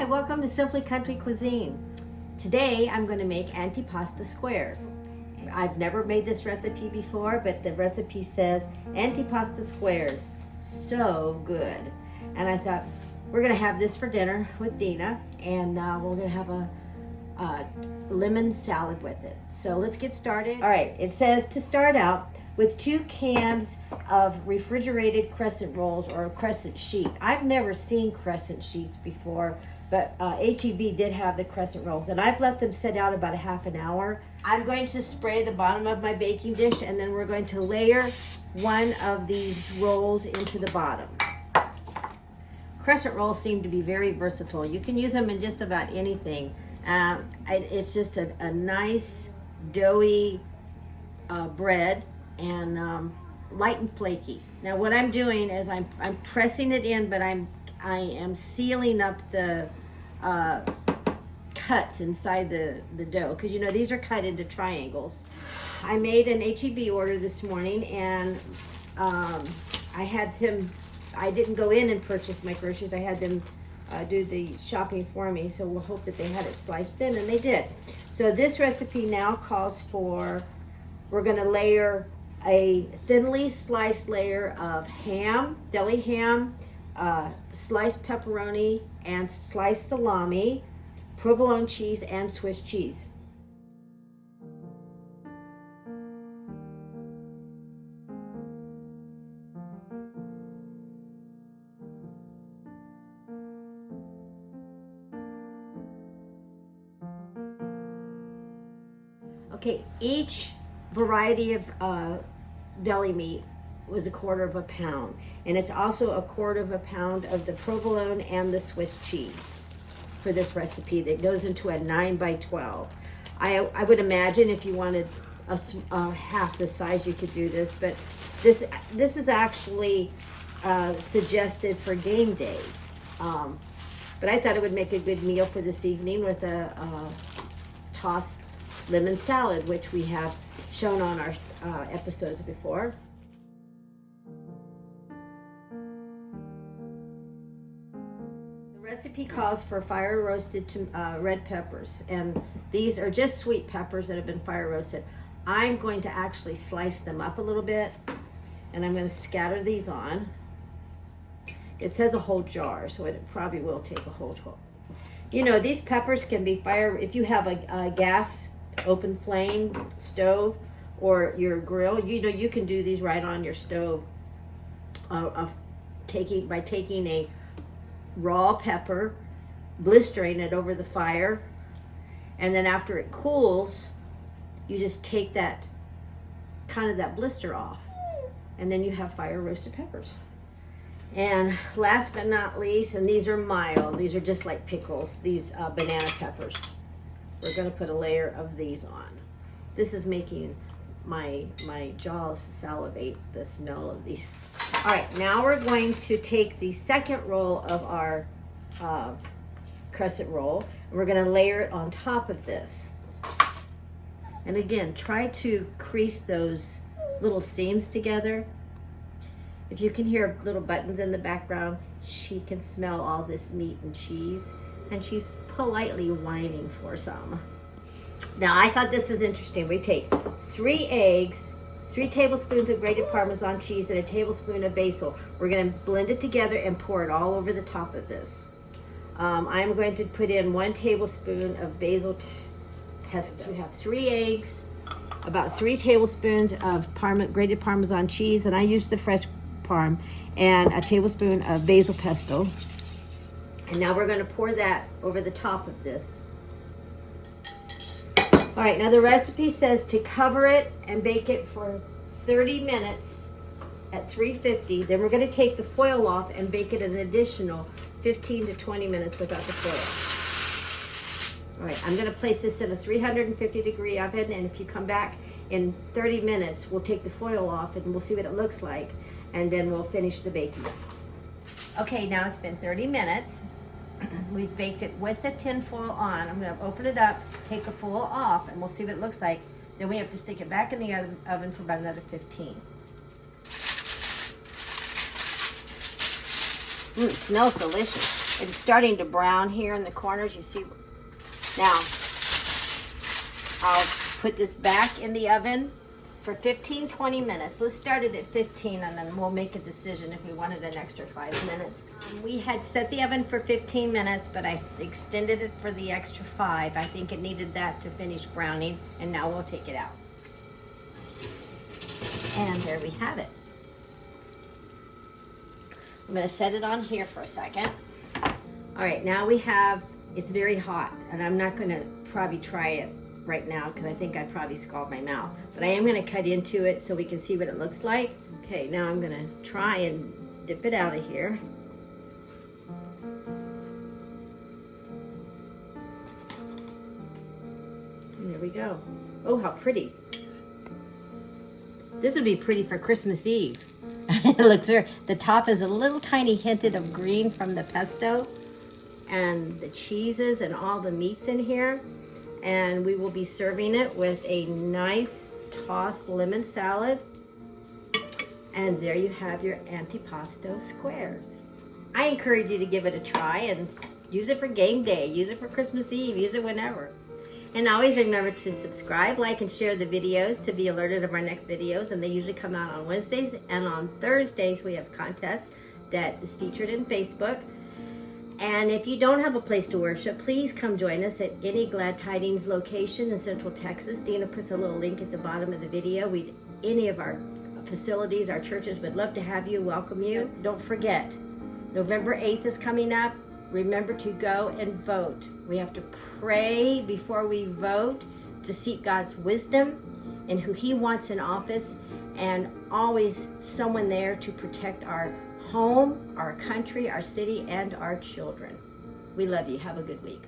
welcome to Simply Country Cuisine. Today I'm going to make antipastasquares. I've never made this recipe before, but the recipe says antipastasquares. So good. And I thought we're going to have this for dinner with Dina, and we're going to have a lemon salad with it. So let's get started. All right, it says to start out with 2 cans of refrigerated crescent rolls or a crescent sheet. I've never seen crescent sheets before, but H-E-B did have the crescent rolls, and I've let them sit out about a half an hour. I'm going to spray the bottom of my baking dish, and then we're going to layer one of these rolls into the bottom. Crescent rolls seem to be very versatile. You can use them in just about anything. It's just a nice doughy bread, and light and flaky. Now what I'm doing is I'm pressing it in, but I am sealing up the cuts inside the dough, because you know these are cut into triangles. I made an H-E-B order this morning, and I didn't go in and purchase my groceries. I had them do the shopping for me, so we'll hope that they had it sliced thin, and they did. So this recipe now calls for, we're going to layer a thinly sliced layer of ham, deli ham, sliced pepperoni, and sliced salami, provolone cheese, and Swiss cheese. Okay, each variety of deli meat was 1/4 pound, and it's also 1/4 pound of the provolone and the Swiss cheese for this recipe that goes into a 9 by 12. I would imagine if you wanted half the size, you could do this, but this is actually suggested for game day. But I thought it would make a good meal for this evening with a tossed lemon salad, which we have shown on our episodes before. The recipe calls for fire roasted red peppers, and these are just sweet peppers that have been fire roasted. I'm going to actually slice them up a little bit, and I'm going to scatter these on. It says a whole jar, so it probably will take a whole jar. You know, these peppers can be if you have a gas open flame stove or your grill, you know, you can do these right on your stove by taking a raw pepper, blistering it over the fire, and then after it cools, you just take that blister off, and then you have fire roasted peppers. And last but not least, and these are mild, these are just like pickles, these banana peppers. We're going to put a layer of these on. This is making my jaws salivate, the smell of these. All right, now we're going to take the second roll of our crescent roll, and we're going to layer it on top of this. And again, try to crease those little seams together. If you can hear little buttons in the background, she can smell all this meat and cheese, and she's politely whining for some. Now, I thought this was interesting. We take 3 eggs, 3 tablespoons of grated Parmesan cheese, and a tablespoon of basil. We're going to blend it together and pour it all over the top of this. I'm going to put in 1 tablespoon of basil pesto. You have 3 eggs, about 3 tablespoons of grated Parmesan cheese, and I used the fresh parm, and a tablespoon of basil pesto. And now we're going to pour that over the top of this. All right, now the recipe says to cover it and bake it for 30 minutes at 350. Then we're going to take the foil off and bake it an additional 15 to 20 minutes without the foil. All right, I'm going to place this in a 350-degree oven, and if you come back in 30 minutes, we'll take the foil off and we'll see what it looks like, and then we'll finish the baking. Okay, now it's been 30 minutes. We've baked it with the tin foil on. I'm going to open it up, take the foil off, and we'll see what it looks like. Then we have to stick it back in the oven for about another 15. It smells delicious. It's starting to brown here in the corners. You see? Now, I'll put this back in the oven for 15-20 minutes. Let's start it at 15 and then we'll make a decision if we wanted an extra 5 minutes. We had set the oven for 15 minutes, but I extended it for the extra 5. I think it needed that to finish browning, and now we'll take it out. And there we have it. I'm gonna set it on here for a second. All right, now we have, it's very hot, and I'm not gonna probably try it right now because I think I probably scald my mouth, but I am going to cut into it so we can see what it looks like. Okay, now I'm going to try and dip it out of here. And there we go. Oh, how pretty. This would be pretty for Christmas Eve. It looks very, the top is a little tiny hinted of green from the pesto and the cheeses and all the meats in here. And we will be serving it with a nice tossed lemon salad. And there you have your Antipastosquares. I encourage you to give it a try and use it for game day, use it for Christmas Eve, use it whenever. And always remember to subscribe, like, and share the videos to be alerted of our next videos. And they usually come out on Wednesdays, and on Thursdays we have contests that is featured in Facebook. And if you don't have a place to worship, please come join us at any Glad Tidings location in Central Texas. Dina puts a little link at the bottom of the video. Any of our facilities, our churches would love to have you, welcome you. Don't forget, November 8th is coming up. Remember to go and vote. We have to pray before we vote to seek God's wisdom and who He wants in office, and always someone there to protect our home, our country, our city, and our children. We love you. Have a good week.